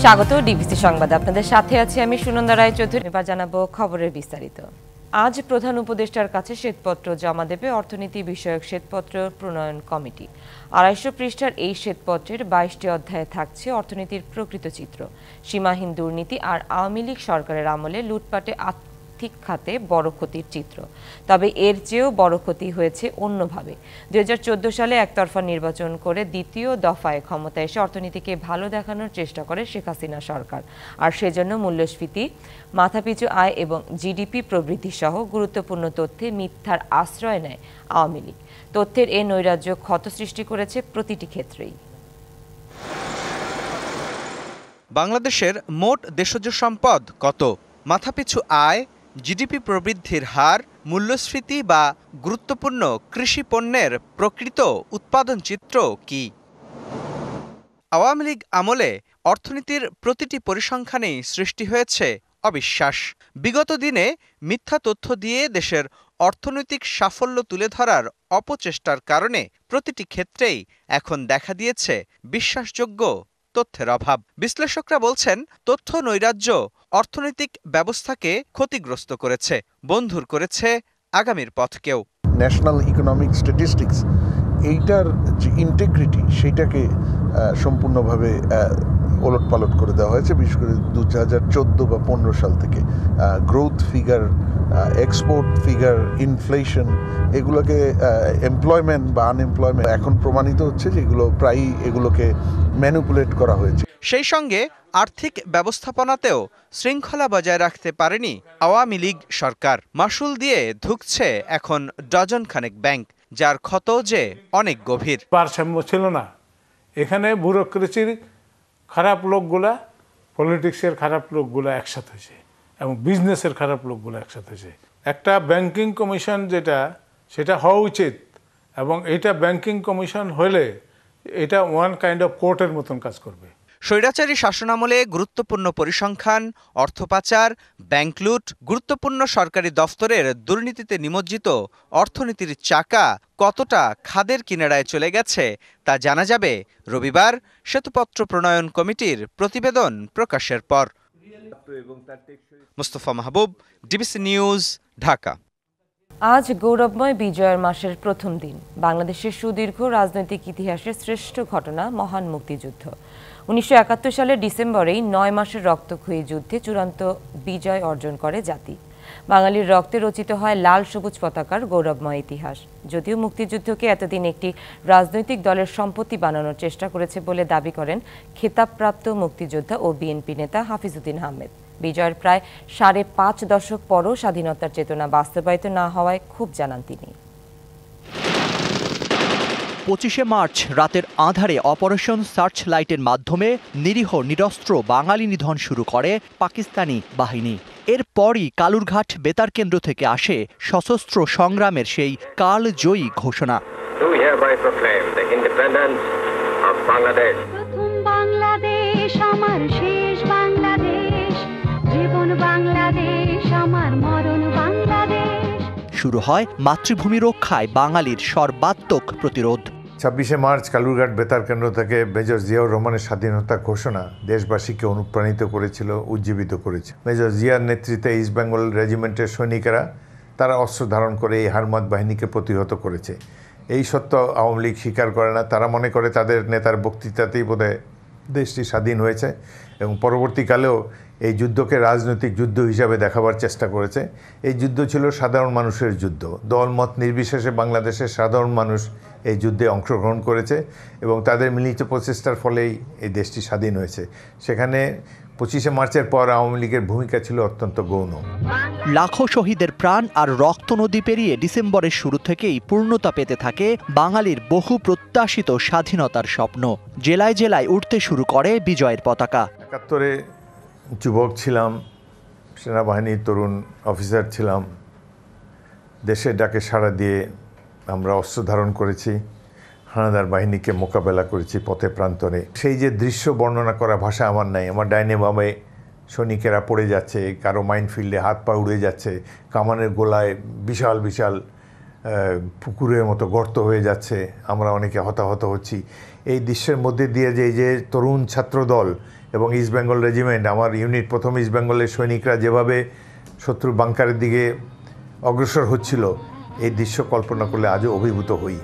স্বাগত ডিবিসি সংবাদ। আপনাদের সাথে আছি আমি সুনন্দা রায় চৌধুরী। এবার জানাবো খবরের বিস্তারিত। আজ প্রধান উপদেষ্টার কাছে শ্বেতপত্র জমা দেবে অর্থনীতি বিষয়ক শ্বেতপত্র প্রণয়ন কমিটি। ২৫০ পৃষ্ঠার এই শ্বেতপত্রের ২২টি অধ্যায়ে থাকছে অর্থনীতির প্রকৃত চিত্র, সীমাহীন দুর্নীতি আর আওয়ামী লীগ সরকারের আমলে লুটপাটে আর্থিক খাতে বড় ক্ষতির চিত্র। তবে এর চেয়েও বড় ক্ষতি হয়েছে অন্যভাবে। ২০১৪ সালে একতরফা নির্বাচন করে দ্বিতীয় দফায় ক্ষমতায় এসে অর্থনীতিকে ভালো দেখানোর চেষ্টা করে শেখ হাসিনা সরকার। আর সেজন্য মূল্যস্ফীতি, মাথাপিছু আয় এবং জিডিপি প্রবৃদ্ধি সহ গুরুত্বপূর্ণ তথ্যে মিথ্যার আশ্রয় নেয় আওয়ামী লীগ। তথ্যের এ নৈরাজ্য ক্ষত সৃষ্টি করেছে প্রতিটি ক্ষেত্রেই। বাংলাদেশের মোট দেশজ সম্পদ কত? মাথাপিছু আয়, জিডিপি প্রবৃদ্ধির হার, মূল্যস্ফীতি বা গুরুত্বপূর্ণ কৃষি পণ্যের প্রকৃত উৎপাদন চিত্র কি? আওয়ামী লীগ আমলে অর্থনীতির প্রতিটি পরিসংখ্যানেই সৃষ্টি হয়েছে অবিশ্বাস। বিগত দিনে মিথ্যা তথ্য দিয়ে দেশের অর্থনৈতিক সাফল্য তুলে ধরার অপচেষ্টার কারণে প্রতিটি ক্ষেত্রেই এখন দেখা দিয়েছে বিশ্বাসযোগ্য তথ্যের অভাব। বিশ্লেষকরা বলছেন, তথ্য নৈরাজ্য অর্থনৈতিক ব্যবস্থাকে ক্ষতিগ্রস্ত করেছে, বন্ধুর করেছে আগামীর পথকেও। ন্যাশনাল ইকোনমিক স্ট্যাটিস্টিক্স এইটার যে ইন্টিগ্রিটি সেইটাকে সম্পূর্ণভাবে ওলটপালট করে দেওয়া হয়েছে, বিশেষ করে 2014 বা 15 সাল থেকে। Growth figure, export figure, inflation, এগুলোকে এমপ্লয়মেন্ট বা আনএমপ্লয়মেন্ট এখন প্রমাণিত হচ্ছে যে এগুলো প্রায়ই এগুলোকে ম্যানিপুলেট করা হয়েছে। সেই সঙ্গে আর্থিক ব্যবস্থাপনাতেও শৃঙ্খলা বজায় রাখতে পারেনি আওয়ামী লীগ সরকার। মাসুল দিয়ে ধুঁকছে এখন ডজন খানেক ব্যাংক, যার ক্ষত যে অনেক গভীর। ভারসাম্য ছিল না এখানে। ব্যুরোক্রেসির খারাপ লোকগুলা, পলিটিক্সের খারাপ লোকগুলা একসাথে হয়েছে এবং বিজনেসের খারাপ লোকগুলো একসাথে হয়েছে। একটা ব্যাংকিং কমিশন সেটা হওয়া উচিত, এবং এটা ব্যাংকিং কমিশন হলে এটা ওয়ান কাইন্ড অফ কোর্টের মতন কাজ করবে। স্বৈরাচারী শাসনামলে গুরুত্বপূর্ণ পরিসংখ্যান, অর্থ পাচার, ব্যাংক লুট, গুরুত্বপূর্ণ সরকারি দফতরের দুর্নীতিতে নিমজ্জিত অর্থনীতির চাকা কতটা খাদের কিনারায় চলে গেছে তা জানা যাবে রবিবার শ্বেতপত্র প্রণয়ন কমিটির প্রতিবেদন প্রকাশের পর। মুস্তফা মাহবুব, ডিবিসি নিউজ, ঢাকা। আজ গৌরবময় বিজয়ের মাসের প্রথম দিন। বাংলাদেশের সুদীর্ঘ রাজনৈতিক ইতিহাসের শ্রেষ্ঠ ঘটনা মহান মুক্তিযুদ্ধ। ১৯৭১ সালের ডিসেম্বরেই ৯ মাসের রক্তক্ষয়ী যুদ্ধে চূড়ান্ত বিজয় অর্জন করে জাতি। বাঙালির রক্তে রচিত হয় লাল সবুজ পতাকার গৌরবময় ইতিহাস। যদিও মুক্তিযুদ্ধকে এতদিন একটি রাজনৈতিক দলের সম্পত্তি বানানোর চেষ্টা করেছে বলে দাবি করেন খেতাবপ্রাপ্ত মুক্তিযোদ্ধা ও বিএনপি নেতা হাফিজউদ্দিন আহমেদ। বিজয়ের প্রায় ৫.৫ দশক পরও স্বাধীনতার চেতনা বাস্তবায়িত না হওয়ায় ক্ষোভ জানান তিনি। ২৫শে মার্চ রাতের আঁধারে অপারেশন সার্চ লাইটের মাধ্যমে নিরীহ নিরস্ত্র বাঙালি নিধন শুরু করে পাকিস্তানি বাহিনী। এরপরই কালুরঘাট বেতার কেন্দ্র থেকে আসে সশস্ত্র সংগ্রামের সেই কালজয়ী ঘোষণা। শুরু হয় মাতৃভূমি রক্ষায় বাঙালির সর্বাত্মক প্রতিরোধ। ২৬শে মার্চ কালুরঘাট বেতার কেন্দ্র থেকে মেজর জিয়াউর রহমানের স্বাধীনতা ঘোষণা দেশবাসীকে অনুপ্রাণিত করেছিল, উজ্জীবিত করেছে। মেজর জিয়ার নেতৃত্বে ইস্ট বেঙ্গল রেজিমেন্টের সৈনিকেরা তারা অস্ত্র ধারণ করে এই হারমাত বাহিনীকে প্রতিহত করেছে। এই সত্য আওয়ামী লীগ স্বীকার করে না। তারা মনে করে তাদের নেতার বক্তৃতাতেই বোধহয় দেশটি স্বাধীন হয়েছে, এবং পরবর্তীকালেও এই যুদ্ধকে রাজনৈতিক যুদ্ধ হিসাবে দেখাবার চেষ্টা করেছে। এই যুদ্ধ ছিল সাধারণ মানুষের যুদ্ধ। দলমত নির্বিশেষে বাংলাদেশের সাধারণ মানুষ এই যুদ্ধে অংশগ্রহণ করেছে, এবং তাদের মিলিত প্রচেষ্টার ফলেই এই দেশটি স্বাধীন হয়েছে। সেখানে ২৫শে মার্চের পর আওয়ামী লীগের ভূমিকা ছিল অত্যন্ত গৌণ। লাখো শহীদের প্রাণ আর রক্ত নদী পেরিয়ে ডিসেম্বরের শুরু থেকেই পূর্ণতা পেতে থাকে বাঙালির বহু প্রত্যাশিত স্বাধীনতার স্বপ্ন। জেলায় জেলায় উঠতে শুরু করে বিজয়ের পতাকা। ৭১-এ যুবক ছিলাম, সেনাবাহিনীর তরুণ অফিসার ছিলাম। দেশের ডাকে সাড়া দিয়ে আমরা অস্ত্র ধারণ করেছি, হানাদার বাহিনীকে মোকাবেলা করেছি পথে প্রান্তরে। সেই যে দৃশ্য বর্ণনা করা ভাষা আমার নাই। আমার ডাইনে বামে সৈনিকেরা পড়ে যাচ্ছে, কারো মাইনফিল্ডে হাত পা উড়ে যাচ্ছে, কামানের গোলায় বিশাল বিশাল পুকুরের মতো গর্ত হয়ে যাচ্ছে, আমরা অনেকে হতাহত হচ্ছি। এই দৃশ্যের মধ্যে দিয়ে যে তরুণ ছাত্রদল এবং ইস্ট বেঙ্গল রেজিমেন্ট, আমার ইউনিট প্রথম ইস্ট বেঙ্গলের সৈনিকরা যেভাবে শত্রু বাংকারের দিকে অগ্রসর হচ্ছিল, এই দৃশ্য কল্পনা করলে আজও অভিভূত হই।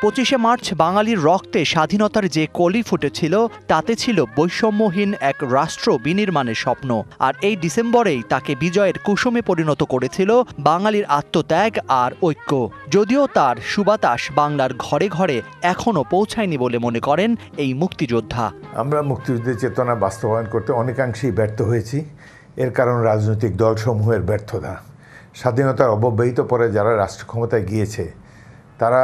25শে মার্চ বাঙালির রক্তে স্বাধীনতার যে কলি ফুটেছিল তাতে ছিল বৈষম্যহীন এক রাষ্ট্র বিনির্মাণের স্বপ্ন। আর এই ডিসেম্বরেই তাকে বিজয়ের কুসুমে পরিণত করেছিল বাঙালির আত্মত্যাগ আর ঐক্য। যদিও তার সুবাতাস বাংলার ঘরে ঘরে এখনও পৌঁছায়নি বলে মনে করেন এই মুক্তিযোদ্ধা। আমরা মুক্তিযুদ্ধের চেতনা বাস্তবায়ন করতে অনেকাংশেই ব্যর্থ হয়েছি। এর কারণ রাজনৈতিক দলসমূহের ব্যর্থতা। স্বাধীনতার অব্যবহিত পরে যারা রাষ্ট্র ক্ষমতায় গিয়েছে তারা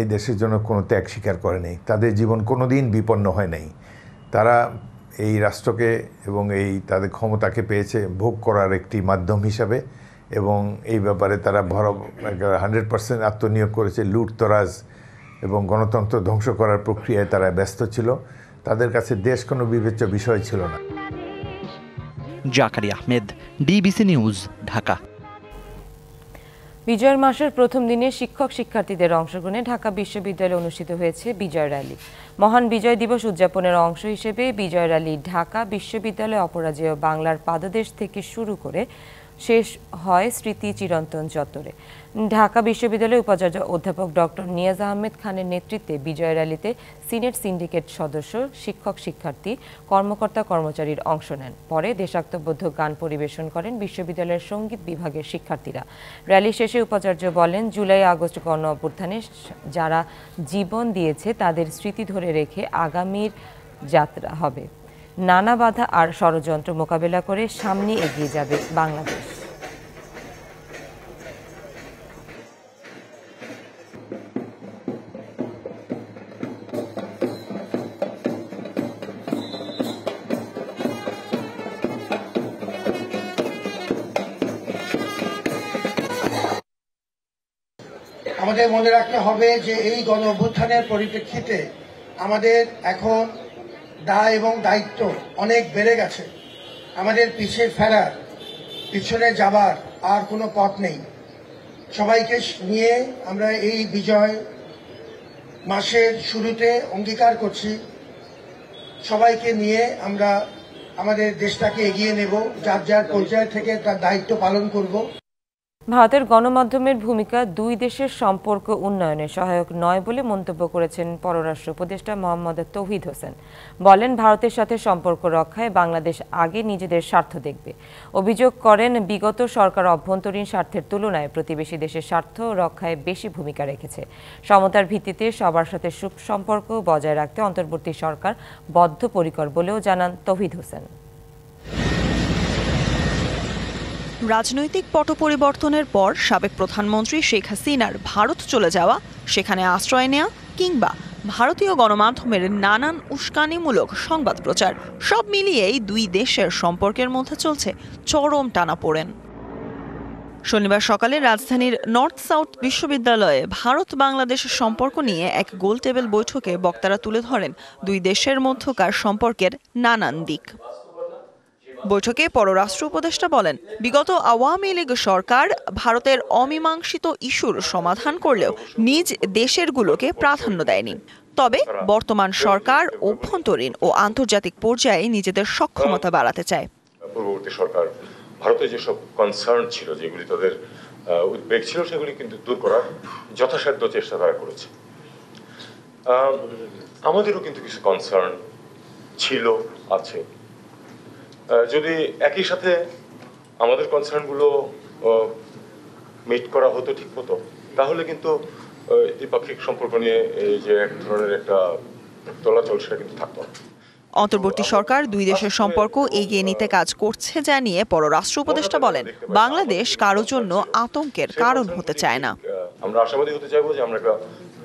এই দেশের জন্য কোনো ত্যাগ স্বীকার করে নাই, তাদের জীবন কোনো দিন বিপন্ন হয় নাই। তারা এই রাষ্ট্রকে এবং এই তাদের ক্ষমতাকে পেয়েছে ভোগ করার একটি মাধ্যম হিসাবে, এবং এই ব্যাপারে তারা 100% আত্মনিয়োগ করেছে। লুটতরাজ এবং গণতন্ত্র ধ্বংস করার প্রক্রিয়ায় তারা ব্যস্ত ছিল। তাদের কাছে দেশ কোনো বিবেচ্য বিষয় ছিল না। Zakaria Ahmed, DBC news, Dhaka. বিজয়ের মাসের প্রথম দিনে শিক্ষক শিক্ষার্থীদের অংশগ্রহণে ঢাকা বিশ্ববিদ্যালয়ে অনুষ্ঠিত হয়েছে বিজয় র্যালি। মহান বিজয় দিবস উদযাপনের অংশ হিসেবে বিজয় র্যালি ঢাকা বিশ্ববিদ্যালয়ে অপরাজেয় বাংলার পাদদেশ থেকে শুরু করে শেষ হয় স্মৃতি চিরন্তন চত্বরে। ঢাকা বিশ্ববিদ্যালয়ের উপাচার্য অধ্যাপক ডক্টর নিয়াজ আহমেদ খানের নেতৃত্বে বিজয় র্যালিতে সিনেট সিন্ডিকেট সদস্য, শিক্ষক শিক্ষার্থী, কর্মকর্তা কর্মচারীর অংশ নেন। পরে দেশাত্মবোধক গান পরিবেশন করেন বিশ্ববিদ্যালয়ের সঙ্গীত বিভাগের শিক্ষার্থীরা। র্যালি শেষে উপাচার্য বলেন, জুলাই আগস্ট গণ অভ্যুত্থানে যারা জীবন দিয়েছে তাদের স্মৃতি ধরে রেখে আগামীর যাত্রা হবে। নানা বাধা আর ষড়যন্ত্র মোকাবেলা করে সামনে এগিয়ে যাবে বাংলাদেশ। আমাদের মনে রাখতে হবে যে এই গণ অভ্যুত্থানের পরিপ্রেক্ষিতে আমাদের এখন দায় এবং দায়িত্ব অনেক বেড়ে গেছে। আমাদের পিছনে যাবার আর কোনো পথ নেই। সবাইকে নিয়ে আমরা এই বিজয় মাসের শুরুতে অঙ্গীকার করছি, সবাইকে নিয়ে আমরা আমাদের দেশটাকে এগিয়ে নেব, যার যার পর্যায় থেকে তার দায়িত্ব পালন করব। ভারতের গণমাধ্যমের ভূমিকা দুই দেশের সম্পর্ক উন্নয়নে সহায়ক নয় বলে মন্তব্য করেছেন পররাষ্ট্র উপদেষ্টা মোহাম্মদ তৌহিদ হোসেন। বলেন, ভারতের সাথে সম্পর্ক রক্ষায় বাংলাদেশ আগে নিজেদের স্বার্থ দেখবে। অভিযোগ করেন, বিগত সরকার অভ্যন্তরীণ স্বার্থের তুলনায় প্রতিবেশী দেশের স্বার্থ রক্ষায় বেশি ভূমিকা রেখেছে। সমতার ভিত্তিতে সবার সাথে সুসম্পর্ক বজায় রাখতে অন্তর্বর্তী সরকার বদ্ধপরিকর বলেও জানান তৌহিদ হোসেন। রাজনৈতিক পট পরিবর্তনের পর সাবেক প্রধানমন্ত্রী শেখ হাসিনার ভারত চলে যাওয়া, সেখানে আশ্রয় নেওয়া কিংবা ভারতীয় গণমাধ্যমের নানান উস্কানিমূলক সংবাদ প্রচার, সব মিলিয়েই দুই দেশের সম্পর্কের মধ্যে চলছে চরম টানাপোড়েন। শনিবার সকালে রাজধানীর নর্থ সাউথ বিশ্ববিদ্যালয়ে ভারত বাংলাদেশ সম্পর্ক নিয়ে এক গোলটেবিল বৈঠকে বক্তারা তুলে ধরেন দুই দেশের মধ্যকার সম্পর্কের নানান দিক। বৈঠকে পররাষ্ট্র উপদেষ্টা বলেন, বিগত আওয়ামী লীগ সরকার ভারতের অমীমাংসিত ইস্যুর সমাধান করলেও নিজ দেশেরগুলোকে প্রাধান্য দেয়নি। তবে বর্তমান সরকার অভ্যন্তরীণ ও আন্তর্জাতিক পর্যায়ে নিজেদের সক্ষমতা বাড়াতে চায়। পূর্ববর্তী সরকার ভারতে যেসব কনসার্ন ছিল, যেগুলি তাদের উদ্বেগ ছিল, সেগুলি কিন্তু দূর করার যথাসাধ্য চেষ্টা তারা করেছে। আমাদেরও কিন্তু কিছু কনসার্ন ছিল, আছে। যদি একই সাথে আমাদের কনসার্নগুলো মিট করা হতো ঠিক মতো, তাহলে কিন্তু দ্বিপাক্ষিক সম্পর্ক নিয়ে এই যে এক ধরনের একটা চলাচল, সেটা কিন্তু থাকতো। অন্তর্বর্তী সরকার দুই দেশের সম্পর্ক এগিয়ে নিতে কাজ করছে জানিয়ে পররাষ্ট্র উপদেষ্টা বলেন, বাংলাদেশ কারো জন্য আতঙ্কের কারণ হতে চায় না। আমরা আশাবাদী হতে চাইবো যে আমরা একটা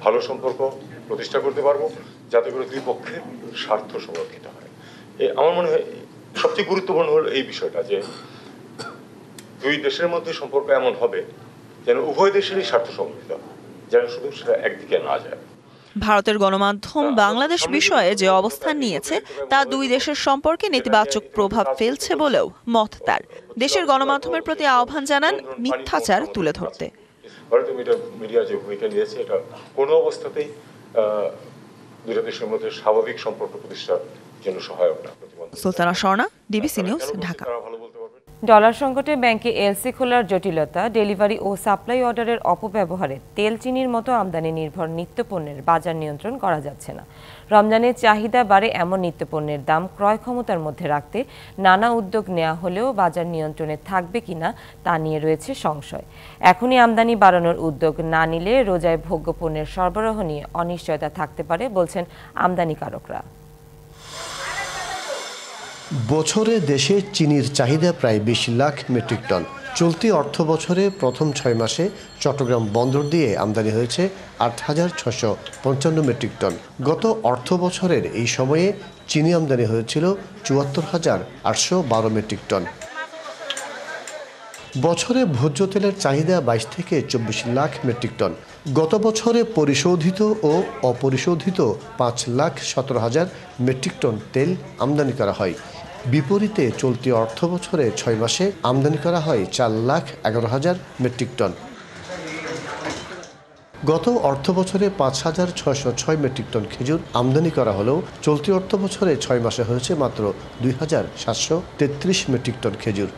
ভালো সম্পর্ক প্রতিষ্ঠা করতে পারবো, যাতে করে দুই পক্ষের স্বার্থ সংরক্ষিত হয়। আমার মনে হয় সবচেয়ে গুরুত্বপূর্ণ হলো এই বিষয়টা যে দুই দেশের মধ্যে সম্পর্ক এমন হবে যেন উভয় দেশেরই স্বার্থ সংরক্ষিত হয়, যেন শুধু সেটা একদিকে না যায়। ভারতের গণমাধ্যম বাংলাদেশ বিষয়ে যে অবস্থান নিয়েছে তা দুই দেশের সম্পর্কে নেতিবাচক প্রভাব ফেলছে বলেও মত তার। দেশের গণমাধ্যমের প্রতি আহ্বান জানান মিথ্যাচার তুলে ধরতে। ভারতীয় মিডিয়া যে ভূমিকা নিয়েছে, এটা কোনো অবস্থাতেই দুই দেশের মধ্যে স্বাভাবিক সম্পর্ক প্রতিষ্ঠা যেন সহায়ক না। Sultana Swarna, DBC news, Dhaka. Dollar সংকটে ব্যাংকে এলসি খোলার জটিলতা, ডেলিভারি ও সাপ্লাই অর্ডারের অপব্যবহারে তেল চিনির মতো আমদানি নির্ভর নিত্যপণ্যের বাজার নিয়ন্ত্রণ করা যাচ্ছে না। রমজানের চাহিদা বাড়ে এমন নিত্যপণ্যের দাম ক্রয় ক্ষমতার মধ্যে রাখতে নানা উদ্যোগ নেওয়া হলেও বাজার নিয়ন্ত্রণে থাকবে কিনা তা নিয়ে রয়েছে সংশয়। এখনই আমদানি বাড়ানোর উদ্যোগ না নিলে রোজায় ভোগ্য পণ্যের সরবরাহ নিয়ে অনিশ্চয়তা থাকতে পারে বলছেন আমদানিকারকরা। বছরে দেশে চিনির চাহিদা প্রায় 20 লাখ মেট্রিক টন। চলতি অর্থ বছরে প্রথম 6 মাসে চট্টগ্রাম বন্দর দিয়ে আমদানি হয়েছে 8,655 মেট্রিক টন। গত অর্থ বছরের এই সময়ে চিনি আমদানি হয়েছিল 74,812 মেট্রিক টন। বছরে ভোজ্য তেলের চাহিদা 22 থেকে 24 লাখ মেট্রিক টন। গত বছরে পরিশোধিত ও অপরিশোধিত 5,17,000 মেট্রিক টন তেল আমদানি করা হয়। বিপরীতে চলতি অর্থ বছরে 6 মাসে আমদানি করা হয় 4,11,000 মেট্রিক টন। গত অর্থ বছরে 5,606 মেট্রিক টন খেজুর আমদানি করা হলেও চলতি অর্থ বছরে 6 মাসে হয়েছে মাত্র 2,733 মেট্রিক টন খেজুর।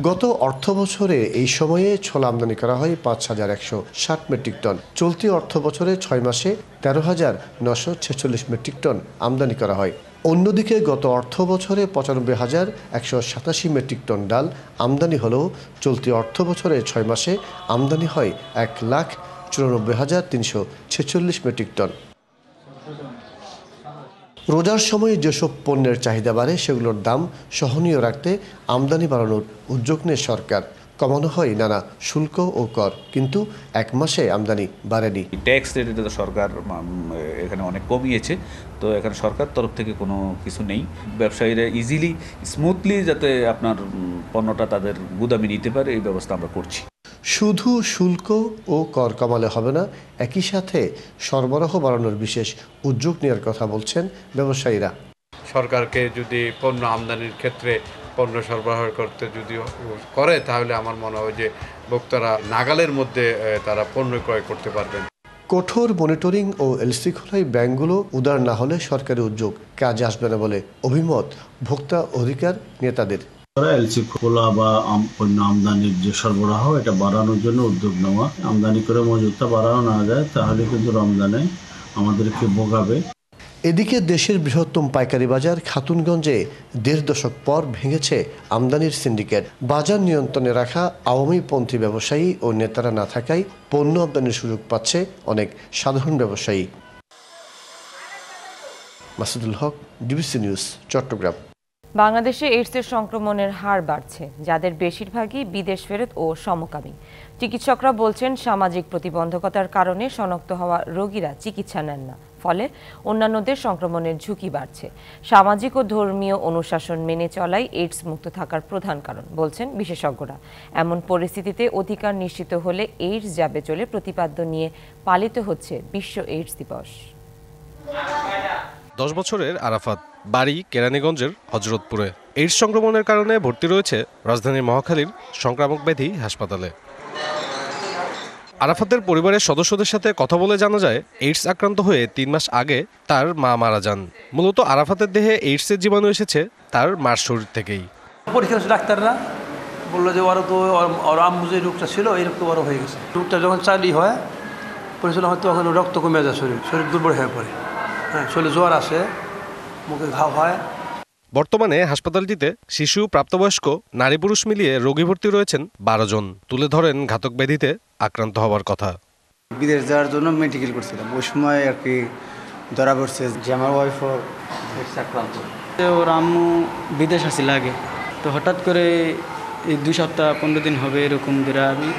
গত অর্থ বছরে এই সময়ে ছোলা আমদানি করা হয় 5,160 মেট্রিক টন। চলতি অর্থ বছরে 6 মাসে 13,946 মেট্রিক টন আমদানি করা হয়। অন্যদিকে গত অর্থ বছরে 95,187 মেট্রিক টন ডাল আমদানি হলেও চলতি অর্থ বছরে 6 মাসে আমদানি হয় 1,94,346 মেট্রিক টন। রোজার সময় যেসব পণ্যের চাহিদা বাড়ে সেগুলোর দাম সহনীয় রাখতে আমদানি বাড়ানোর উদ্যোগ নেয় সরকার। কমানো হয় নানা শুল্ক ও কর, কিন্তু 1 মাসে আমদানি বাড়েনি। ট্যাক্স রেটে তো সরকার এখানে অনেক কমিয়েছে, তো এখানে সরকার তরফ থেকে কোনো কিছু নেই। ব্যবসায়ীরা ইজিলি স্মুথলি যাতে আপনার পণ্যটা তাদের গুদামে নিতে পারে এই ব্যবস্থা আমরা করছি। শুধু শুল্ক ও কর কমালে হবে না, একই সাথে সরবরাহ বাড়ানোর বিশেষ উদ্যোগ নেওয়ার কথা বলছেন ব্যবসায়ীরা। সরকারকে যদি পণ্য আমদানির ক্ষেত্রে পণ্য সরবরাহ করতে যদি করে, তাহলে আমার মনে হয় যে ভোক্তারা নাগালের মধ্যে তারা পণ্য ক্রয় করতে পারবেন। কঠোর মনিটরিং ও এলসি খোলায় ব্যাংকগুলো উদার না হলে সরকারি উদ্যোগ কাজে আসবে না বলে অভিমত ভোক্তা অধিকার নেতাদের। এলসি খোলা বা পণ্য আমদানির যে সরবরাহ এটা বাড়ানোর জন্য উদ্যোগ নেওয়া, আমদানি করে মজুতটা বাড়ানো না যায় তাহলে কিন্তু রমজানে আমাদেরকে ভোগাবে। এদিকে দেশের বৃহত্তম পাইকারি বাজার খাতুনগঞ্জে 1.5 দশক পর ভেঙেছে আমদানির সিন্ডিকেট। বাজার নিয়ন্ত্রণে রাখা আওয়ামীপন্থী ব্যবসায়ী ও নেতারা না থাকায় পণ্য আমদানির সুযোগ পাচ্ছে অনেক সাধারণ ব্যবসায়ী। মাসুদুল হক, ডিবিসি নিউজ, চট্টগ্রাম। বাংলাদেশে এইডসের সংক্রমণের হার বাড়ছে, যাদের বেশিরভাগই বিদেশ ফেরত ও সমকামী। চিকিৎসকরা বলছেন সামাজিক প্রতিবন্ধকতার কারণে শনাক্ত হওয়া রোগীরা চিকিৎসা নেন না, ফলে অন্যান্যদের সংক্রমণের ঝুঁকি বাড়ছে। সামাজিক ও ধর্মীয় অনুশাসন মেনে চলাই এইডস মুক্ত থাকার প্রধান কারণ বলছেন বিশেষজ্ঞরা। এমন পরিস্থিতিতে অধিকার নিশ্চিত হলে এইডস যাবে চলে প্রতিপাদ্য নিয়ে পালিত হচ্ছে বিশ্ব এইডস দিবস। 10 বছরের আরাফাত, বাড়ি কেরানীগঞ্জের হযরতপুরে। এইডস সংক্রমণের কারণে ভর্তি রয়েছে রাজধানীর মহাখালীর সংক্রামক ব্যাধি হাসপাতালে। আরাফাতের পরিবারের সদস্যদের সাথে কথা বলে জানা যায়, এইডস আক্রান্ত হয়ে 3 মাস আগে তার মা মারা যান। মূলত আরাফাতের দেহে এইডসের জীবাণু এসেছে তার মার শরীর থেকেই। পরীক্ষা ডাক্তাররা বললো যে ওরা তো ওর আম্মু যে রোগটা ছিল এই রোগ তো বড় হয়ে গেছে। রোগটা যখন চালু হয় পরিচালনা হয়তো ওখানে রক্ত কমে যায়, শরীর দুর্বল হয়ে পড়ে, হ্যাঁ শরীরে জ্বর আসে, মুখে ঘাও হয়। বর্তমানে হাসপাতালটিতে শিশু, প্রাপ্তবয়স্ক, নারী পুরুষ মিলিয়ে রোগী ভর্তি রয়েছেন 12 জন। তুলে ধরেন ঘাতক ব্যাধিতে আক্রান্ত হওয়ার কথা। বিদেশ যাওয়ার জন্য মেডিকেল করছিলাম, ওই সময় আর কি ধরা পড়ছে যে আমার ওয়াইফও আক্রান্ত। ওর আম্মু বিদেশ আসছিল আগে, তো হঠাৎ করে এই 2 সপ্তাহ 15 দিন হবে এরকম ধরে আমি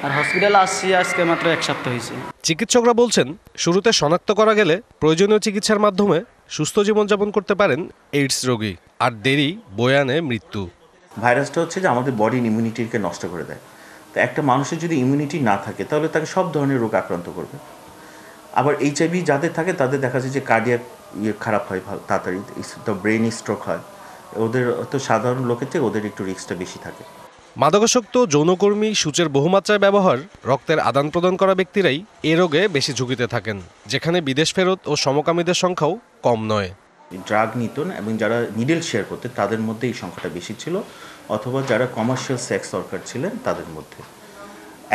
আর হসপিটালে আসছি আজকে মাত্র 1 সপ্তাহ হয়েছে। চিকিৎসকরা বলছেন শুরুতে শনাক্ত করা গেলে প্রয়োজনীয় চিকিৎসার মাধ্যমে সুস্থ জীবনযাপন করতে পারেন এইডস রোগী, আর দেরি বয়ে আনে মৃত্যু। ভাইরাসটা হচ্ছে যে আমাদের বডির ইমিউনিটিকে নষ্ট করে দেয়। তো একটা মানুষের যদি ইমিউনিটি না থাকে তাহলে তাকে সব ধরনের রোগ আক্রান্ত করবে। আবার এইচআইভি যাদের থাকে তাদের দেখা যায় যে কার্ডিয়াক খারাপ হয় তাড়াতাড়ি, তো ব্রেন স্ট্রোক হয়। ওদের তো সাধারণ লোকের থেকে ওদের একটু রিস্কটা বেশি থাকে। মাদকাসক্ত, যৌনকর্মী, সূচের বহুমাত্রায় ব্যবহার, রক্তের আদান প্রদান করা ব্যক্তিরাই এ রোগে বেশি ঝুঁকিতে থাকেন, যেখানে বিদেশ ফেরত ও সমকামীদের সংখ্যাও কম নয়। ড্রাগ নিত না এবং যারা নিডেল শেয়ার করতে তাদের মধ্যে এই সংখ্যাটা বেশি ছিল, অথবা যারা কমার্শিয়াল সেক্স ওয়ার্কার ছিলেন তাদের মধ্যে।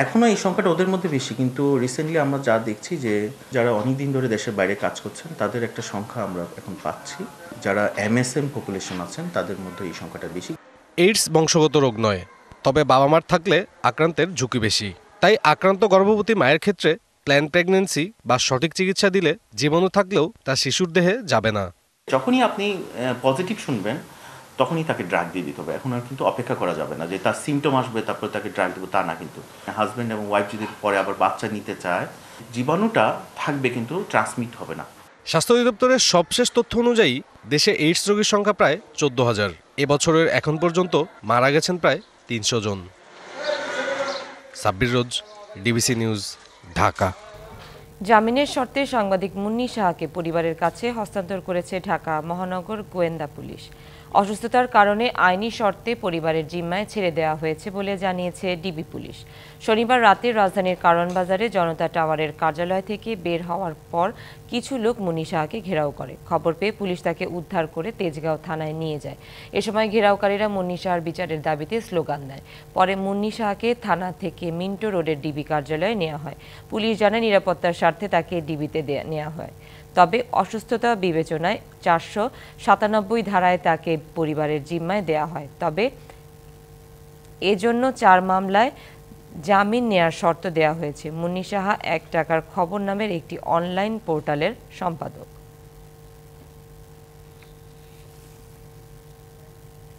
এখনও এই সংখ্যাটা ওদের মধ্যে বেশি, কিন্তু রিসেন্টলি আমরা যা দেখছি যে যারা অনেকদিন ধরে দেশের বাইরে কাজ করছেন তাদের একটা সংখ্যা আমরা এখন পাচ্ছি। যারা MSM পপুলেশন আছেন তাদের মধ্যে এই সংখ্যাটা বেশি। এইডস বংশগত রোগ নয়, তবে বাবা মার থাকলে আক্রান্তের ঝুঁকি বেশি। তাই আক্রান্ত গর্ভবতী মায়ের ক্ষেত্রে প্ল্যান প্রেগন্যান্সি বা সঠিক চিকিৎসা দিলে জীবাণু থাকলেও তা শিশুর দেহে যাবে না। যখনই আপনি পজিটিভ শুনবেন তখনই তাকে ড্রাগ দিয়ে দিতে হবে। এখন আর কিন্তু অপেক্ষা করা যাবে না যে তার সিমটম আসবে তারপরে তাকে ড্রাগ দেবো, তা না। কিন্তু হাজব্যান্ড এবং ওয়াইফ যদি পরে আবার বাচ্চা নিতে চায়, জীবাণুটা থাকবে কিন্তু ট্রান্সমিট হবে না। স্বাস্থ্য অধিদপ্তরের সবশেষ তথ্য অনুযায়ী দেশে এইডস রোগীর সংখ্যা প্রায় 14,000। এবছরের এখন পর্যন্ত মারা গেছেন প্রায় 300 জন। সাব্বির রোজ, ডিবিসি নিউজ, ঢাকা। জামিনের শর্তে সাংবাদিক মুন্নি সাহাকে পরিবারের কাছে হস্তান্তর করেছে ঢাকা মহানগর গোয়েন্দা পুলিশ। অসুস্থতার কারণে আইনি শর্তে পরিবারের জিম্মায় ছেড়ে দেওয়া হয়েছে বলে জানিয়েছে ডিবি পুলিশ। শনিবার রাতে রাজধানীর কারণ বাজারে জনতা টাওয়ারের কার্যালয় থেকে বের হওয়ার পর কিছু লোক মুন্নি সাহাকে ঘেরাও করে। খবর পেয়ে পুলিশ তাকে উদ্ধার করে তেজগাঁও থানায় নিয়ে যায়। এ সময় ঘেরাওকারীরা মুন্নি সাহার বিচারের দাবিতে স্লোগান দেয়। পরে মুন্নি সাহাকে থানা থেকে মিন্টো রোডের ডিবি কার্যালয়ে নেওয়া হয়। পুলিশ জানায় নিরাপত্তার স্বার্থে তাকে ডিবিতে নেওয়া হয়, তবে অসুস্থতা বিবেচনায় 497 ধারায় তাকে পরিবারের জিম্মায় দেওয়া হয়। তবে এজন্য 4 মামলায় জামিন নেয়ার শর্ত দেওয়া হয়েছে। মুন্নি সাহা 1 টাকার খবর নামের একটি অনলাইন পোর্টালের সম্পাদক।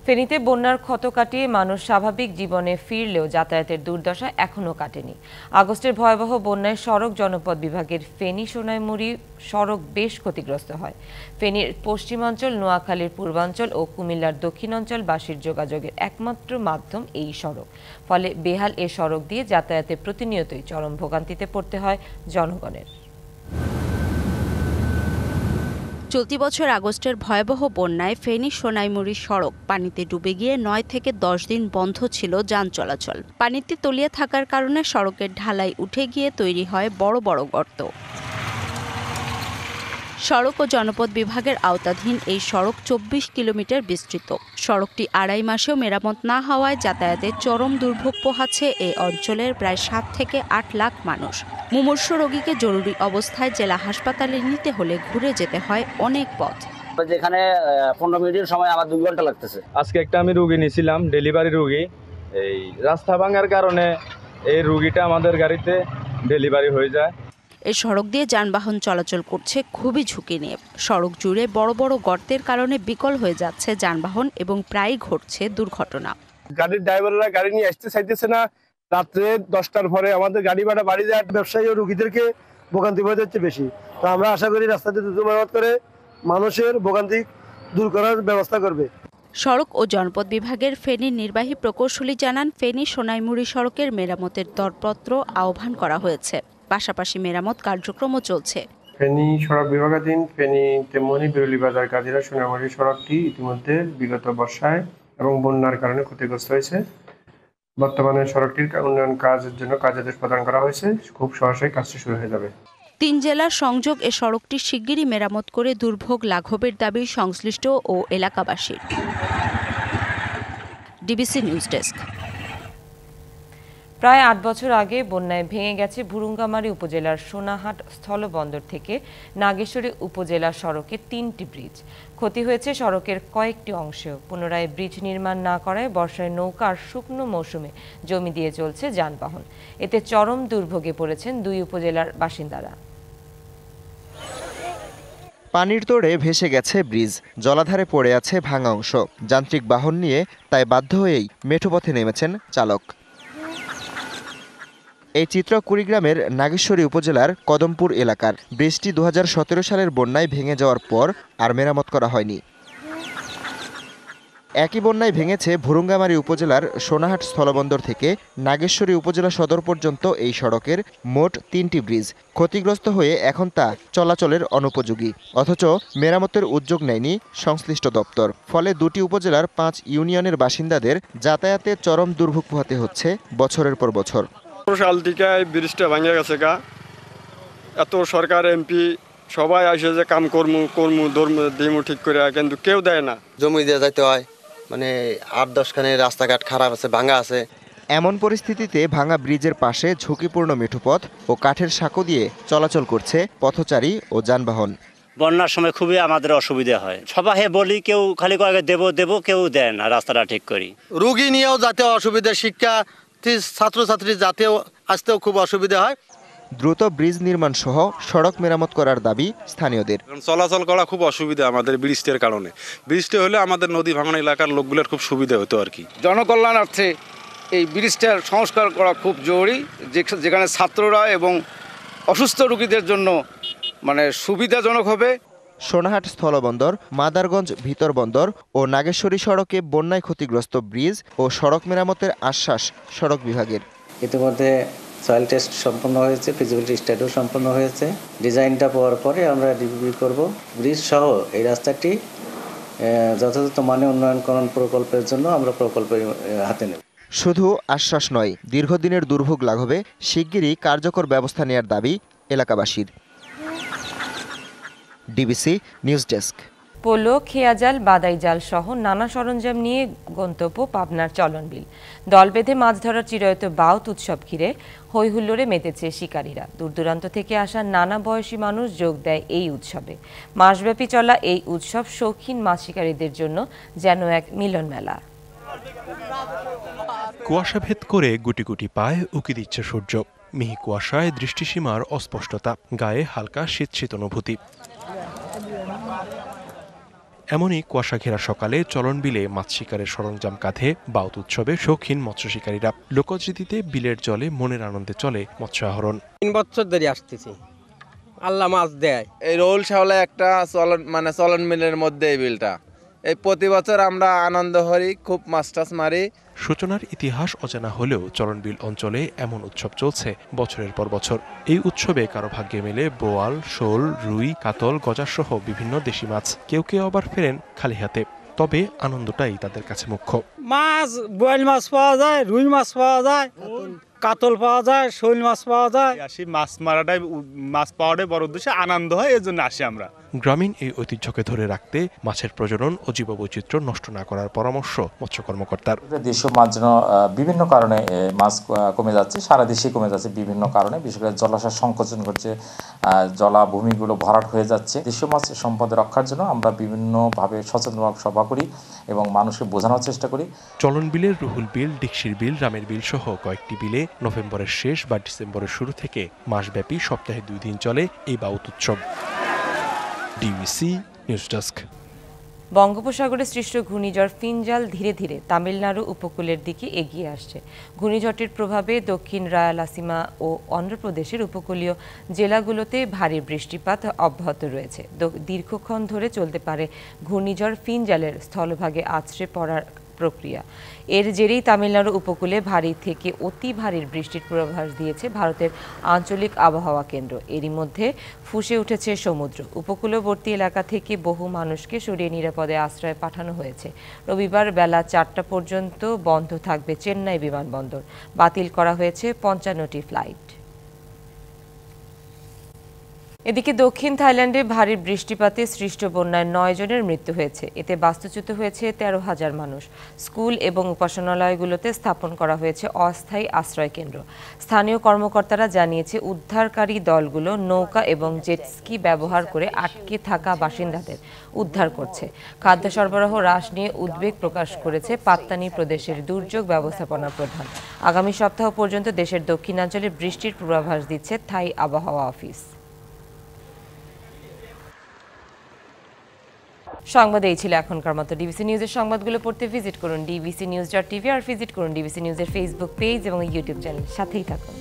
ফেনীতে বন্যার ক্ষত কাটিয়ে মানুষ স্বাভাবিক জীবনে ফিরলেও যাতায়াতের দুর্দশা এখনও কাটেনি। আগস্টের ভয়াবহ বন্যায় সড়ক জনপদ বিভাগের ফেনী সোনাইমুড়ি সড়ক বেশ ক্ষতিগ্রস্ত হয়। ফেনীর পশ্চিমাঞ্চল, নোয়াখালীর পূর্বাঞ্চল ও কুমিল্লার দক্ষিণাঞ্চলবাসীর যোগাযোগের একমাত্র মাধ্যম এই সড়ক। ফলে বেহাল এ সড়ক দিয়ে যাতায়াতে প্রতিনিয়তই চরম ভোগান্তিতে পড়তে হয় জনগণের। চলতি বছর আগস্টের ভয়াবহ বন্যায় ফেনী সোনাইমুড়ি সড়ক পানিতে ডুবে গিয়ে 9 থেকে 10 দিন বন্ধ ছিল যান চলাচল। পানিতে তলিয়ে থাকার কারণে সড়কের ঢালাই উঠে গিয়ে তৈরি হয় বড় বড় গর্ত। সড়ক ও জনপদ বিভাগের আওতাধীন এই সড়ক 24 কিলোমিটার বিস্তৃত। সড়কটি 2.5 মাসেও মেরামত না হওয়ায় যাতায়াতে চরম দুর্ভোগ পোহাচ্ছে এই অঞ্চলের প্রায় 7 থেকে 8 লাখ মানুষ। মুমূর্ষু রোগীকে জরুরি অবস্থায় জেলা হাসপাতালে নিতে হলে ঘুরে যেতে হয় অনেক পথ। যেখানে 15 মিনিটের সময় আমার 2 ঘন্টা লাগতেছে। আজকে একটা আমি রোগী নিয়েছিলাম, ডেলিভারি রোগী। এই রাস্তা ভাঙার কারণে এই রোগীটা আমাদের গাড়িতে ডেলিভারি হয়ে যায়। এই সড়ক দিয়ে যানবাহন চলাচল করছে খুবই ঝুঁকি নিয়ে। সড়ক জুড়ে বড় বড় গর্তের কারণে বিকল হয়ে যাচ্ছে যানবাহন এবং প্রায়ই ঘটছে দুর্ঘটনা। গাড়ির ড্রাইভাররা গাড়ি নিয়ে আসতে চাইতেছে না। রাত্রে 10টার পরে আমাদের গাড়ি ভাড়া বাড়ি যায়, ব্যবসায়ী ও রোগীদেরকে ভোগান্তি হয়ে যাচ্ছে বেশি। তো আমরা আশা করি রাস্তাটি দ্রুত মেরামত করে মানুষের ভোগান্তি দূর করার ব্যবস্থা করবে। সড়ক ও জনপদ বিভাগের ফেনীর নির্বাহী প্রকৌশলী জানান, ফেনী সোনাইমুড়ি সড়কের মেরামতের দরপত্র আহ্বান করা হয়েছে। পাশাপাশি মেরামত কার্যক্রমও চলছে। ফেনী সড়ক বিভাগাধীন ফেনী তেমনি বিরুলি বাজার কাজিরা সোনাইমুড়ি সড়কটি ইতিমধ্যে বিগত বর্ষায় এবং বন্যার কারণে ক্ষতিগ্রস্ত হয়েছে। বর্তমানে সড়কটির উন্নয়ন কাজের জন্য কার্যাদেশ প্রদান করা হয়েছে। খুব সহজেই কাজটি শুরু হয়ে যাবে। 3 জেলার সংযোগ এ সড়কটি শিগগিরই মেরামত করে দুর্ভোগ লাঘবের দাবি সংশ্লিষ্ট ও এলাকাবাসীর। DBC news desk. প্রায় 8 বছর আগে বন্যায় ভেঙে গেছে ভুরুঙ্গামারী উপজেলার সোনাহাট স্থলবন্দর থেকে নাগেশ্বরী উপজেলা সড়কে 3টি ব্রিজ। ক্ষতি হয়েছে সড়কের কয়েকটি অংশেও। পুনরায় ব্রিজ নির্মাণ না করায় বর্ষায় নৌকা আর শুকনো মৌসুমে জমি দিয়ে চলছে যানবাহন। এতে চরম দুর্ভোগে পড়েছেন 2 উপজেলার বাসিন্দারা। পানির তোড়ে ভেসে গেছে ব্রিজ, জলাধারে পড়ে আছে ভাঙা অংশ। যান্ত্রিক বাহন নিয়ে তাই বাধ্য হয়েই মেঠোপথে নেমেছেন চালক। এই চিত্র কুড়িগ্রামের নাগেশ্বরী উপজেলার কদমপুর এলাকার। ব্রিজটি 2017 সালের বন্যায় ভেঙে যাওয়ার পর আর মেরামত করা হয়নি। একই বন্যায় ভেঙেছে ভুরুঙ্গামারী উপজেলার সোনাহাট স্থলবন্দর থেকে নাগেশ্বরী উপজেলা সদর পর্যন্ত এই সড়কের মোট 3টি ব্রিজ। ক্ষতিগ্রস্ত হয়ে এখন তা চলাচলের অনুপযোগী, অথচ মেরামতের উদ্যোগ নেয়নি সংশ্লিষ্ট দপ্তর। ফলে 2টি উপজেলার 5 ইউনিয়নের বাসিন্দাদের যাতায়াতে চরম দুর্ভোগ পোহাতে হচ্ছে বছরের পর বছর। সাল থেকে ব্রিজটা ভাঙে গেছে গা। এত সরকার এমপি সবাই আসে যে কাম কর্ম ধর্ম দিমু ঠিক করে, কিন্তু কেউ দেয় না। জমি দিয়ে যাইতে হয়, মানে 8-10 খানে রাস্তাঘাট খারাপ আছে, ভাঙা আছে। এমন পরিস্থিতিতে ভাঙা ব্রিজের পাশে ঝুঁকিপূর্ণ মেঠোপথ ও কাঠের সাঁকো দিয়ে চলাচল করছে পথচারী ও যানবাহন। বন্যার সময় খুবই আমাদের অসুবিধা হয়। সবাই বলি, কেউ খালি কয়েক দেব কেউ দেয় না রাস্তাটা ঠিক করি। রুগী নিয়েও যাতে অসুবিধা, শিক্ষা ছাত্রছাত্রী যাতেও আসতেও খুব অসুবিধা হয়। দ্রুত ব্রিজ নির্মাণ সহ সড়ক মেরামত করার দাবি স্থানীয়দের। চলাচল করা খুব অসুবিধা আমাদের ব্রিজটার কারণে। ব্রিজটা হলে আমাদের নদী ভাঙানো এলাকার লোকগুলোর খুব সুবিধা হতো আর কি। জনকল্যাণার্থে এই ব্রিজটার সংস্কার করা খুব জরুরি, যেখানে ছাত্ররা এবং অসুস্থ রোগীদের জন্য মানে সুবিধাজনক হবে। সোনাহাট স্থলবন্দর, মাদারগঞ্জ ভিতর বন্দর ও নাগেশ্বরী সড়কে বন্যায় ক্ষতিগ্রস্ত ব্রিজ ও সড়ক মেরামতের আশ্বাস সড়ক বিভাগের। ইতিমধ্যে সয়েল টেস্ট সম্পন্ন হয়েছে, ফিজিবিলিটি স্টাডিও সম্পন্ন হয়েছে। ডিজাইনটা পাওয়ার পরে আমরা রিভিউ করব। ব্রিজ সহ এই রাস্তাটি যথাযথ মানে উন্নয়নকরণ প্রকল্পের জন্য আমরা প্রকল্পের হাতে নেব। শুধু আশ্বাস নয়, দীর্ঘদিনের দুর্ভোগ লাঘবে শিগগিরই কার্যকর ব্যবস্থা নেওয়ার দাবি এলাকাবাসীর। DBC news desk. পোলো, খেয়াজাল, বাদাই জাল সহ নানা সরঞ্জাম নিয়ে গন্তব্য পাবনার চলনবিল। দল বেঁধে মাছ ধরার চিরায়ত বাউত উৎসব ঘিরে হৈ হুল্লোড়ে মেতেছে শিকারীরা। দূর দূরান্ত থেকে আসা নানা বয়সী মানুষ যোগ দেয় এই উৎসবে। মাসব্যাপী চলা এই উৎসব শৌখিন মাছ শিকারীদের জন্য যেন এক মিলন মেলা। কুয়াশা ভেদ করে গুটি গুটি পায় উকি দিচ্ছে সূর্য। মিহি কুয়াশায় দৃষ্টিসীমার অস্পষ্টতা, গায়ে হালকা শীত শীত অনুভূতি। এমনই কুয়াশা ঘেরা সকালে চলন বিলে মাছ শিকারের সরঞ্জাম কাঁধে বাউত উৎসবে শৌখিন মৎস্য শিকারীরা। লোকজীতিতে বিলের জলে মনের আনন্দে চলে মৎস্য আহরণ। 3 বছর ধরে আসতেছি, আল্লাহ মাছ দেয়। এই রোল শাওলা একটা চলন মিলের মধ্যে এই বিলটা, এই প্রতি বছর আমরা আনন্দ হরি, খুব মাছ টাছ মারি। সূচনার ইতিহাস অজানা হলেও চলনবিল অঞ্চলে এমন উৎসব চলছে বছরের পর বছর। এই উৎসবে কারো ভাগ্যে মেলে বোয়াল, শোল, রুই, কাতল, গজা সহ বিভিন্ন দেশি মাছ। কেউ কেউ আবার ফেরেন খালি হাতে, তবে আনন্দটাই তাদের কাছে মুখ্য। মাছ, বোয়াল মাছ পাওয়া যায়, রুই মাছ পাওয়া যায়, কাতল পাওয়া যায়, শোল মাছ পাওয়া যায়। মাছ পাওয়াটাই বড় উদ্দেশ্য, আনন্দ হয়, এর জন্য আসি আমরা। গ্রামীণ এই ঐতিহ্যকে ধরে রাখতে মাছের প্রজনন ও জীববৈচিত্র্য নষ্ট না করার পরামর্শ মৎস্য কর্মকর্তার। দেশীয় মাছ যেন বিভিন্ন কারণে মাছ কমে যাচ্ছে, সারা দেশে কমে যাচ্ছে বিভিন্ন কারণে, বিশেষ করে জলাশয় সংকোচন করছে, জলাভূমিগুলো ভরাট হয়ে যাচ্ছে। দেশীয় মাছ সম্পদ রক্ষার জন্য আমরা বিভিন্নভাবে সচেতনমূলক সভা করি এবং মানুষকে বোঝানোর চেষ্টা করি। চলন বিলের রুহুল বিল, ডিকশির বিল, রামের বিল সহ কয়েকটি বিলে নভেম্বরের শেষ বা ডিসেম্বরের শুরু থেকে মাসব্যাপী সপ্তাহে 2 দিন চলে এই বাউত উৎসব। DBC news desk. বঙ্গোপসাগরে সৃষ্ট ঘূর্ণিঝড় ফিনজাল ধীরে ধীরে তামিলনাড়ু উপকূলের দিকে এগিয়ে আসছে। ঘূর্ণিঝড়টির প্রভাবে দক্ষিণ রায়ালাসীমা ও অন্ধ্রপ্রদেশের উপকূলীয় জেলাগুলোতে ভারী বৃষ্টিপাত অব্যাহত রয়েছে। দীর্ঘক্ষণ ধরে চলতে পারে ঘূর্ণিঝড় ফিনজালের স্থলভাগে আছড়ে পড়ার প্রক্রিয়া। এর জেরেই তামিলনাড়ু উপকূলে ভারী থেকে অতি ভারী বৃষ্টির পূর্বাভাস দিয়েছে ভারতের আঞ্চলিক আবহাওয়া কেন্দ্র। এরই মধ্যে ফুঁসে উঠেছে সমুদ্র। উপকূলবর্তী এলাকা থেকে বহু মানুষকে সরিয়ে নিরাপদে আশ্রয়ে পাঠানো হয়েছে। রবিবার বেলা 4টা পর্যন্ত বন্ধ থাকবে চেন্নাই বিমানবন্দর। বাতিল করা হয়েছে 55টি ফ্লাইট। এদিকে দক্ষিণ থাইল্যান্ডে ভারী বৃষ্টিপাতে সৃষ্ট বন্যায় 9 জনের মৃত্যু হয়েছে। এতে বাস্তুচ্যুত হয়েছে 13,000 মানুষ। স্কুল এবং উপাসনালয়গুলোতে স্থাপন করা হয়েছে অস্থায়ী আশ্রয় কেন্দ্র। স্থানীয় কর্মকর্তারা জানিয়েছে উদ্ধারকারী দলগুলো নৌকা এবং জেটস্কি ব্যবহার করে আটকে থাকা বাসিন্দাদের উদ্ধার করছে। খাদ্য সরবরাহ হ্রাস নিয়ে উদ্বেগ প্রকাশ করেছে পাত্তানি প্রদেশের দুর্যোগ ব্যবস্থাপনা প্রধান। আগামী সপ্তাহ পর্যন্ত দেশের দক্ষিণাঞ্চলে বৃষ্টির পূর্বাভাস দিচ্ছে থাই আবহাওয়া অফিস। সংবাদ এই ছিল এখনকার মতো। ডিবিসি নিউজের সংবাদগুলো পড়তে ভিজিট করুন dbcnews.tv আর ভিজিট করুন ডিবিসি নিউজের ফেসবুক পেজ এবং ইউটিউব চ্যানেল। সাথেই থাকুন।